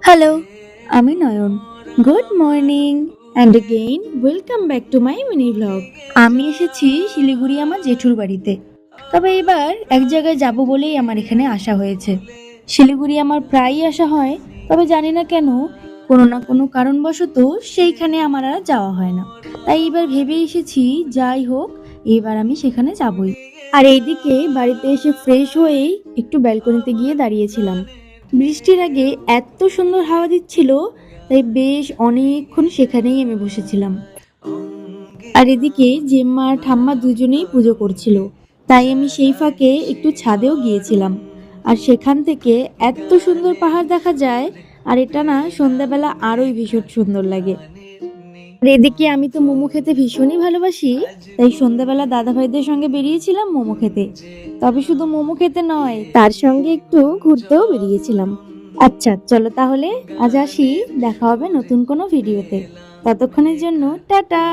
Hello, আমি Nayan. Good morning and again welcome back to my mini vlog. আমি এসেছি শিলিগুড়ি আমার জেঠুর বাড়িতে। তবে এবার এক জায়গায় যাব বলেই আমার এখানে আসা হয়েছে। শিলিগুড়ি আমার প্রায়ই আসা হয়, তবে জানি না কেন কোনো না কোনো কারণবশত সেইখানে আমার আর যাওয়া হয় না। তাই এবার ভেবে এসেছি, যাই হোক এবার আমি সেখানে যাবই। আর এইদিকে বাড়িতে এসে ফ্রেশ হয়েই একটু ব্যালকনিতে গিয়ে দাঁড়িয়েছিলাম। বৃষ্টির আগে এত সুন্দর হাওয়া দিচ্ছিল, তাই বেশ অনেকক্ষণ সেখানেই আমি বসেছিলাম। আর এদিকে জেম্মা আর ঠাম্মা দুজনেই পুজো করছিল, তাই আমি সেই ফাঁকে একটু ছাদেও গিয়েছিলাম। আর সেখান থেকে এত সুন্দর পাহাড় দেখা যায়, আর এটা না সন্ধ্যাবেলা আরোই ভীষণ সুন্দর লাগে। আর এদিকে আমি তো মোমো খেতে ভীষণই ভালোবাসি, তাই সন্ধ্যাবেলা দাদা ভাইদের সঙ্গে বেরিয়েছিলাম মোমো খেতে। তবে শুধু মোমো খেতে নয়, তার সঙ্গে একটু ঘুরতেও বেরিয়েছিলাম। আচ্ছা চলো তাহলে আজ আসি, দেখা হবে নতুন কোনো ভিডিওতে। ততক্ষণের জন্য টাটা।